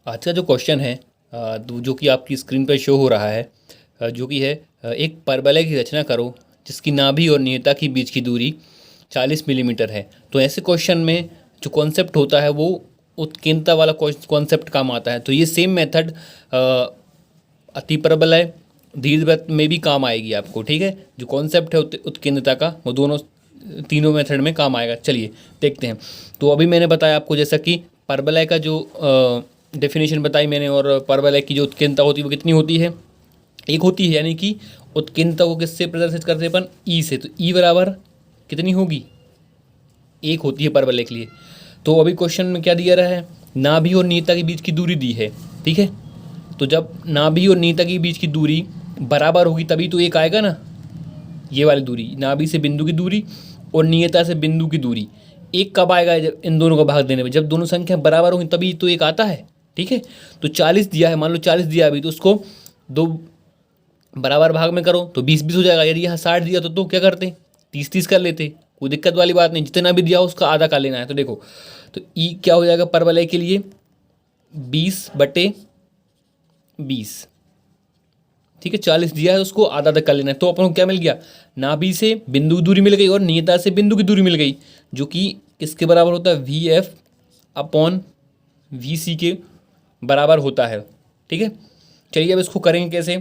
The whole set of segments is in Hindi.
आज का जो क्वेश्चन है जो कि आपकी स्क्रीन पर शो हो रहा है, जो कि है एक परवलय की रचना करो जिसकी नाभि और नियता के बीच की दूरी 40 मिलीमीटर है। तो ऐसे क्वेश्चन में जो कॉन्सेप्ट होता है वो उत्कीर्णता वाला कॉन्सेप्ट काम आता है। तो ये सेम मेथड अति परवलय दीर्घवृत्त में भी काम आएगी आपको। ठीक है, जो कॉन्सेप्ट है उत्कीर्णता का वो दोनों तीनों मेथड में काम आएगा। चलिए देखते हैं। तो अभी मैंने बताया आपको जैसा कि परवलय का जो डेफिनेशन बताई मैंने, और परवलय की जो उत्कीर्णता होती है वो कितनी होती है, एक होती है, यानी कि उत्कीर्णता को किससे प्रदर्शित करते हैं अपन, ई से। तो ई बराबर कितनी होगी, एक होती है परवलय के लिए। तो अभी क्वेश्चन में क्या दिया रहा है, नाभि और नियता के बीच की दूरी दी है। ठीक है, तो जब नाभि और नियता के बीच की दूरी बराबर होगी तभी तो एक आएगा ना, ये वाली दूरी, नाभि से बिंदु की दूरी और नियता से बिंदु की दूरी। एक कब आएगा, जब इन दोनों का भाग देने में, जब दोनों संख्या बराबर होंगी तभी तो एक आता है। ठीक है, तो 40 दिया है, मान लो 40 दिया अभी, तो उसको दो बराबर भाग में करो तो 20-20 हो जाएगा। यदि यहाँ 60 दिया तो क्या करते, 30-30 कर लेते, कोई दिक्कत वाली बात नहीं। जितना भी दिया उसका आधा कर लेना है। तो देखो, तो ई क्या हो जाएगा परवलय के लिए, 20/20। ठीक है, 40 दिया है उसको आधा आधा कर लेना है। तो अपन को क्या मिल गया, नाभि से बिंदु की दूरी मिल गई और नियता से बिंदु की दूरी मिल गई, जो कि किसके बराबर होता है, VF/VC के बराबर होता है। ठीक है, चलिए अब इसको करेंगे कैसे,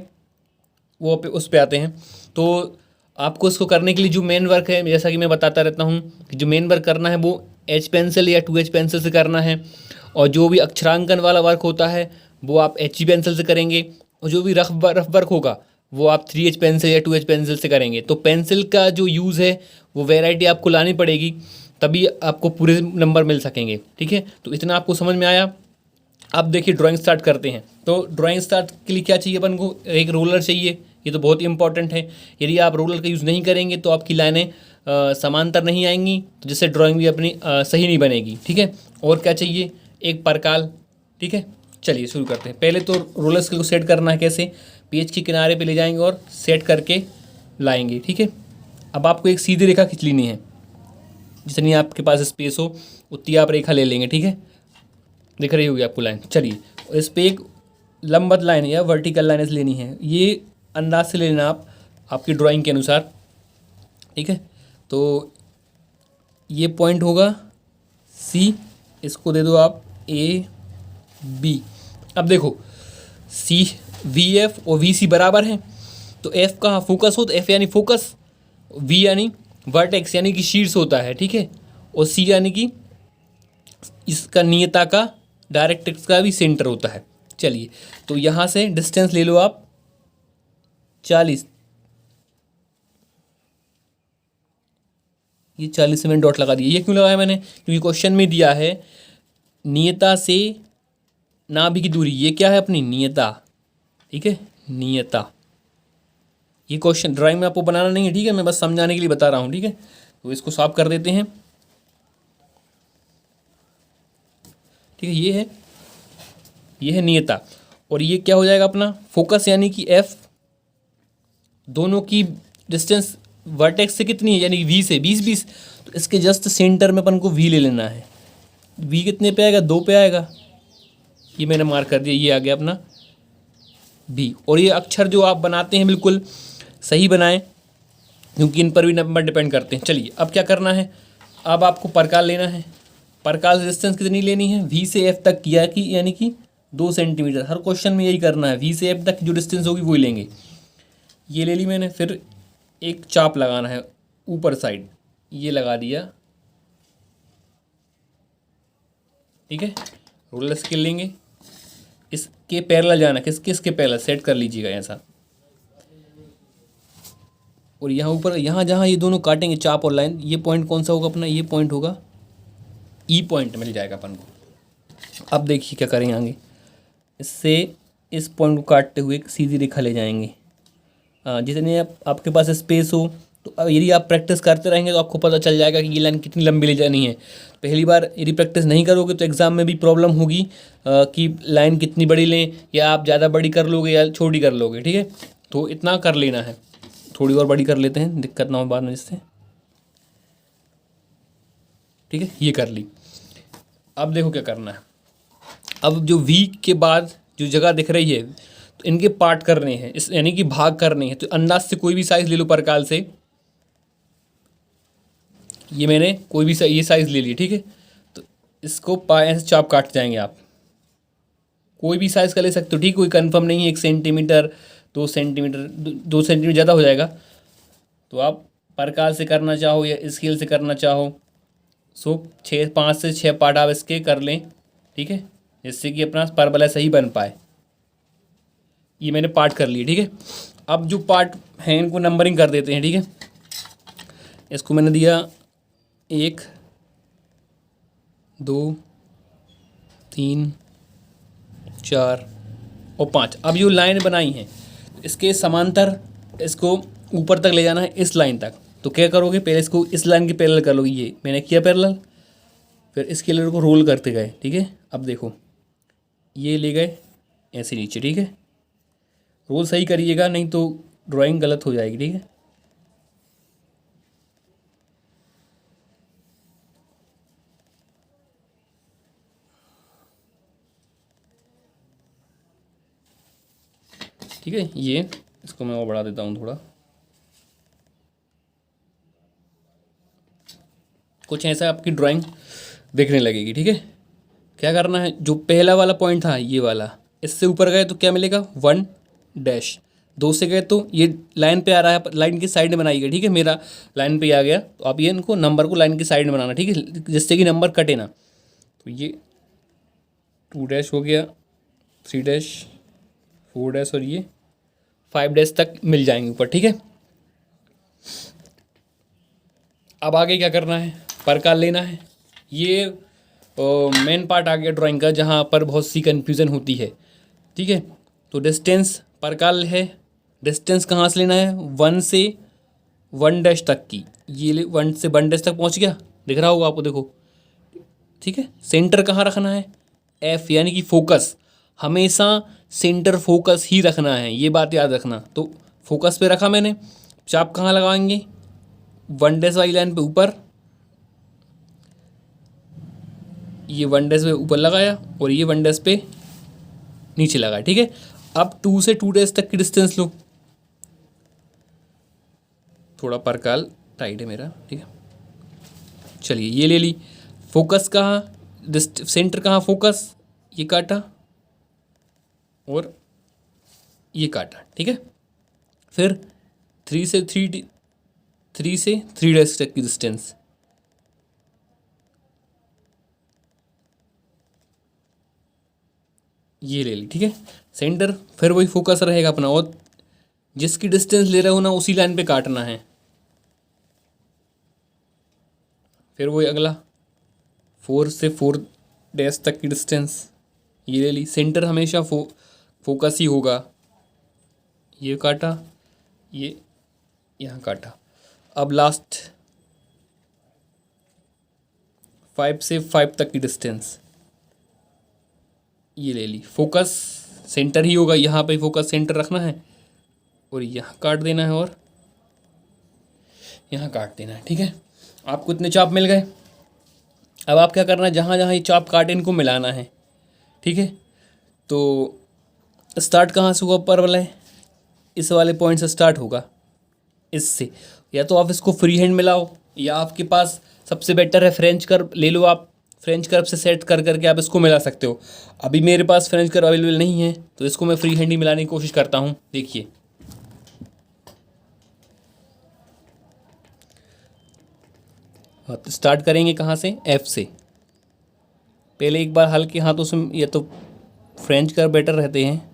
वो उस पे आते हैं। तो आपको इसको करने के लिए जो मेन वर्क है, जैसा कि मैं बताता रहता हूँ कि जो मेन वर्क करना है वो H पेंसिल या 2H पेंसिल से करना है, और जो भी अक्षरांकन वाला वर्क होता है वो आप HG पेंसिल से करेंगे, और जो भी रफ वर्क होगा वो आप 3H पेंसिल या 2H पेंसिल से करेंगे। तो पेंसिल का जो यूज़ है वो वैरायटी आपको लानी पड़ेगी, तभी आपको पूरे नंबर मिल सकेंगे। ठीक है, तो इतना आपको समझ में आया। अब देखिए ड्राइंग स्टार्ट करते हैं। तो ड्राइंग स्टार्ट के लिए क्या चाहिए अपन को, एक रोलर चाहिए, ये तो बहुत ही इंपॉर्टेंट है। यदि आप रोलर का यूज़ नहीं करेंगे तो आपकी लाइनें समांतर नहीं आएंगी, तो जिससे ड्राइंग भी अपनी सही नहीं बनेगी। ठीक है, और क्या चाहिए, एक परकाल। ठीक है, चलिए शुरू करते हैं। पहले तो रोलर स्केल को सेट करना है, कैसे, पेज के किनारे पे ले जाएंगे और सेट करके लाएंगे। ठीक है, अब आपको एक सीधी रेखा खींच लेनी है, जितनी आपके पास स्पेस हो उतनी आप रेखा ले लेंगे। ठीक है, दिख रही होगी आपको लाइन। चलिए, इस पर एक लंबवत लाइन या वर्टिकल लाइन लेनी है, ये अंदाज से ले लेना आप आपकी ड्राइंग के अनुसार। ठीक है, तो ये पॉइंट होगा C, इसको दे दो आप AB। अब देखो VF और VC बराबर हैं, तो F का फोकस हो तो F यानी फोकस, V यानी वर्टेक्स यानी कि शीर्ष होता है। ठीक है, और C यानी कि इसका नियता का डायरेक्ट्रिक्स का भी सेंटर होता है। चलिए, तो यहाँ से डिस्टेंस ले लो आप 40, ये 40 से मैंने डॉट लगा दिया। ये क्यों लगाया मैंने, क्योंकि क्वेश्चन में दिया है नियता से नाभि की दूरी, ये क्या है अपनी नियता। ठीक है, नियता, ये क्वेश्चन ड्राइंग में आपको बनाना नहीं है। ठीक है, मैं बस समझाने के लिए बता रहा हूँ। ठीक है, तो इसको साफ कर देते हैं। ठीक है, ये है नियता, और ये क्या हो जाएगा अपना फोकस, यानी कि F। दोनों की डिस्टेंस वर्टेक्स से कितनी है, यानी कि V से 20-20, तो इसके जस्ट सेंटर में अपन को V ले लेना है। V कितने पे आएगा, 2 पे आएगा, ये मैंने मार्क कर दिया, ये आ गया अपना V। और ये अक्षर जो आप बनाते हैं बिल्कुल सही बनाएं, क्योंकि इन पर भी नंबर डिपेंड करते हैं। चलिए, अब क्या करना है, अब आपको परकाल लेना है। परकाल से डिस्टेंस कितनी लेनी है, V से F तक किया कि यानी कि 2 सेंटीमीटर। हर क्वेश्चन में यही करना है, V से F तक जो डिस्टेंस होगी वही लेंगे। ये ले ली मैंने। फिर एक चाप लगाना है ऊपर साइड, ये लगा दिया। ठीक है, रोलर स्केल लेंगे, इसके पैरेलल जाना, किसके पैरेलल सेट कर लीजिएगा ऐसा। और यहाँ ऊपर, यहाँ जहाँ ये दोनों काटेंगे चाप और लाइन, ये पॉइंट कौन सा होगा अपना, ये पॉइंट होगा E पॉइंट, मिल जाएगा अपन को। अब देखिए क्या करेंगे आगे, इससे इस पॉइंट को काटते हुए एक सीधी रेखा ले जाएंगे। जितने आपके पास स्पेस हो, तो यदि आप प्रैक्टिस करते रहेंगे तो आपको पता चल जाएगा कि ये लाइन कितनी लंबी ले जानी है। पहली बार यदि प्रैक्टिस नहीं करोगे तो एग्ज़ाम में भी प्रॉब्लम होगी कि लाइन कितनी बड़ी लें, या आप ज़्यादा बड़ी कर लोगे या छोटी कर लोगे। ठीक है, तो इतना कर लेना है। थोड़ी और बड़ी कर लेते हैं, दिक्कत ना हो बाद में जिससे। ठीक है, ये कर ली। अब देखो क्या करना है, अब जो वी के बाद जो जगह दिख रही है, तो इनके पार्ट करने हैं, इस यानी कि भाग करने हैं। तो अंदाज से कोई भी साइज़ ले लो परकाल से। ये मैंने कोई भी ये साइज़ ले ली, ठीक है। तो इसको ऐसे चाप काट जाएंगे आप, कोई भी साइज़ का ले सकते हो, ठीक। कोई कंफर्म नहीं है, 1 सेंटीमीटर 2 सेंटीमीटर, 2 सेंटीमीटर ज़्यादा हो जाएगा। तो आप परकाल से करना चाहो या स्केल से करना चाहो, सो 5 से 6 पार्ट आप इसके कर लें, ठीक है, जिससे कि अपना परवलय सही बन पाए। ये मैंने पार्ट कर लिए, ठीक है। अब जो पार्ट हैं इनको नंबरिंग कर देते हैं, ठीक है। इसको मैंने दिया 1 2 3 4 और 5। अब जो लाइन बनाई है इसके समांतर इसको ऊपर तक ले जाना है, इस लाइन तक। तो क्या करोगे, पहले इसको इस लाइन के पैरेलल कर लोगे, ये मैंने किया पैरेलल। फिर इसके लेयर को रोल करते गए, ठीक है। अब देखो ये ले गए ऐसे नीचे, ठीक है। रोल सही करिएगा, नहीं तो ड्राइंग गलत हो जाएगी, ठीक है। ठीक है, ये इसको मैं और बढ़ा देता हूँ थोड़ा। कुछ ऐसा आपकी ड्राइंग दिखने लगेगी, ठीक है। क्या करना है, जो पहला वाला पॉइंट था ये वाला, इससे ऊपर गए तो क्या मिलेगा 1 डैश। 2 से गए तो ये लाइन पे आ रहा है, लाइन की साइड में बनाइएगा, ठीक है। मेरा लाइन पे आ गया, तो आप ये इनको नंबर को लाइन की साइड में बनाना, ठीक है, जिससे कि नंबर कटे ना। तो ये 2 डैश हो गया, 3 डैश, 4 डैश और ये 5 डैश तक मिल जाएंगे ऊपर, ठीक है। अब आगे क्या करना है, परकाल लेना है। ये मेन पार्ट आ गया ड्राइंग का, जहाँ पर बहुत सी कन्फ्यूज़न होती है, ठीक है। तो डिस्टेंस परकाल है, डिस्टेंस कहाँ से लेना है, 1 से 1 डैश तक की। ये 1 से 1 डैश तक पहुँच गया, दिख रहा होगा आपको, देखो, ठीक है। सेंटर कहाँ रखना है, F, यानी कि फोकस। हमेशा सेंटर फोकस ही रखना है, ये बात याद रखना। तो फोकस पे रखा मैंने, चाप कहाँ लगाएंगे, 1 डैश वाली लाइन पे ऊपर, ये 1 डैश पे ऊपर लगाया और ये 1 डैश पे नीचे लगाया, ठीक है। अब 2 से 2 डैश तक की डिस्टेंस लो। थोड़ा परकाल टाइट है मेरा, ठीक है। चलिए ये ले ली। फोकस कहाँ, सेंटर कहाँ, फोकस ये काटा और ये काटा, ठीक है। फिर 3 से 3 डैश तक की डिस्टेंस, ये ले ली, ठीक है। सेंटर फिर वही फोकस रहेगा अपना, और जिसकी डिस्टेंस ले रहे हो ना उसी लाइन पे काटना है। फिर वही अगला 4 से 4 डैश तक की डिस्टेंस, ये ले ली। सेंटर हमेशा फोकस ही होगा, ये काटा, ये यहाँ काटा। अब लास्ट 5 से 5 तक की डिस्टेंस, ये ले ली। फोकस सेंटर ही होगा, यहाँ पे फोकस सेंटर रखना है और यहाँ काट देना है और यहाँ काट देना है, ठीक है। आपको इतने चाप मिल गए। अब आप क्या करना है, जहाँ जहाँ ये चाप काटे इनको मिलाना है, ठीक है। तो स्टार्ट कहाँ से होगा, ऊपर वाला है, इस वाले पॉइंट से स्टार्ट होगा, इससे। या तो आप इसको फ्री हैंड मिलाओ, या आपके पास सबसे बेटर है फ्रेंच कर्व ले लो। आप फ्रेंच कर्व से सेट कर करके आप इसको मिला सकते हो। अभी मेरे पास फ्रेंच कर्व अवेलेबल नहीं है, तो इसको मैं फ्री हैंड ही मिलाने की कोशिश करता हूँ। देखिए, हाँ, तो स्टार्ट करेंगे कहाँ से, F से। पहले एक बार हल्के हाथों से, या तो फ्रेंच कर्व बेटर रहते हैं।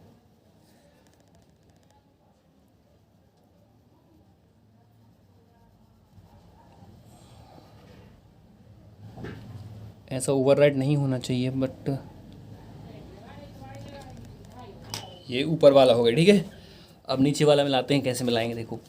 ऐसा ओवरराइड नहीं होना चाहिए, बट ये ऊपर वाला हो गया, ठीक है। अब नीचे वाला मिलाते हैं, कैसे मिलाएंगे देखो।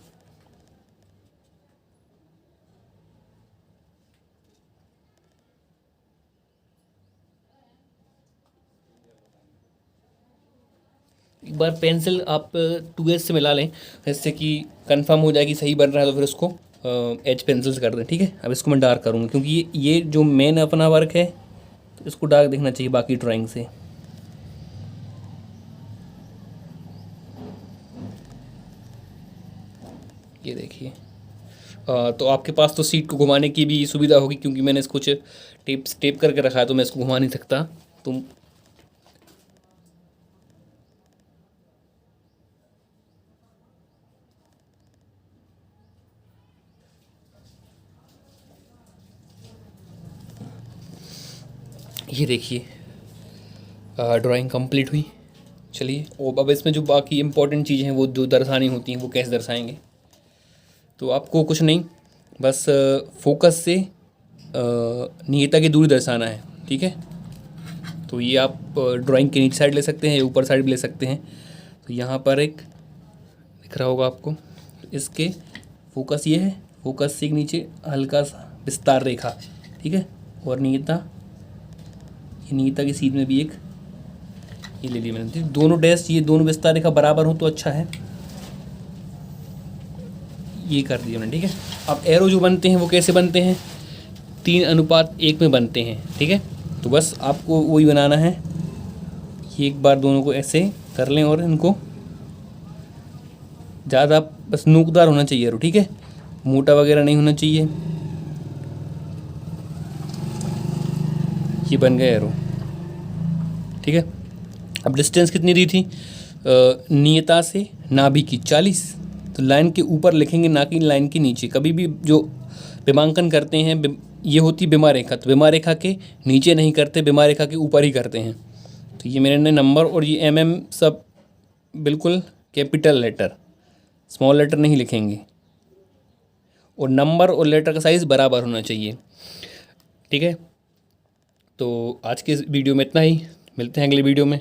एक बार पेंसिल आप 2H से मिला लें, जिससे कि कंफर्म हो जाए कि सही बन रहा है। तो फिर उसको H पेंसिल से कर दें, ठीक है। अब इसको मैं डार्क करूँगा, क्योंकि ये जो मेन अपना वर्क है, तो इसको डार्क दिखना चाहिए बाकी ड्राइंग से। ये देखिए। तो आपके पास तो सीट को घुमाने की भी सुविधा होगी, क्योंकि मैंने इसको कुछ टेप करके रखा है, तो मैं इसको घुमा नहीं सकता। तुम ये देखिए, ड्राइंग कंप्लीट हुई। चलिए, और अब इसमें जो बाकी इंपॉर्टेंट चीज़ें हैं वो जो दर्शानी होती हैं वो कैसे दर्शाएंगे। तो आपको कुछ नहीं, बस फोकस से नियता की दूरी दर्शाना है, ठीक है। तो ये आप ड्राइंग के नीचे साइड ले सकते हैं या ऊपर साइड भी ले सकते हैं। तो यहाँ पर एक दिख रहा होगा आपको, इसके फोकस ये है, फोकस से नीचे हल्का सा विस्तार रेखा, ठीक है। और नियता, ये नियता की सीध में भी एक ये ले लिया मैंने। दोनों डैश, ये दोनों विस्तार रेखा बराबर हो तो अच्छा है, ये कर दिया मैंने, ठीक है। अब एरो जो बनते हैं वो कैसे बनते हैं, 3:1 में बनते हैं, ठीक है। तो बस आपको वही बनाना है। ये एक बार दोनों को ऐसे कर लें और इनको ज़्यादा बस नोकदार होना चाहिए एरो, ठीक है, मोटा वगैरह नहीं होना चाहिए। ये बन गया एरो, ठीक है। अब डिस्टेंस कितनी दी थी, नियता से नाभि की 40। तो लाइन के ऊपर लिखेंगे, ना कि लाइन के नीचे। कभी भी जो विमांकन करते हैं, ये होती बिमा रेखा, तो बिमा रेखा के नीचे नहीं करते, बिमा रेखा के ऊपर ही करते हैं। तो ये मैंने नंबर और ये MM सब बिल्कुल कैपिटल लेटर, स्मॉल लेटर नहीं लिखेंगे। और नंबर और लेटर का साइज़ बराबर होना चाहिए, ठीक है। तो आज के इस वीडियो में इतना ही, मिलते हैं अगले वीडियो में।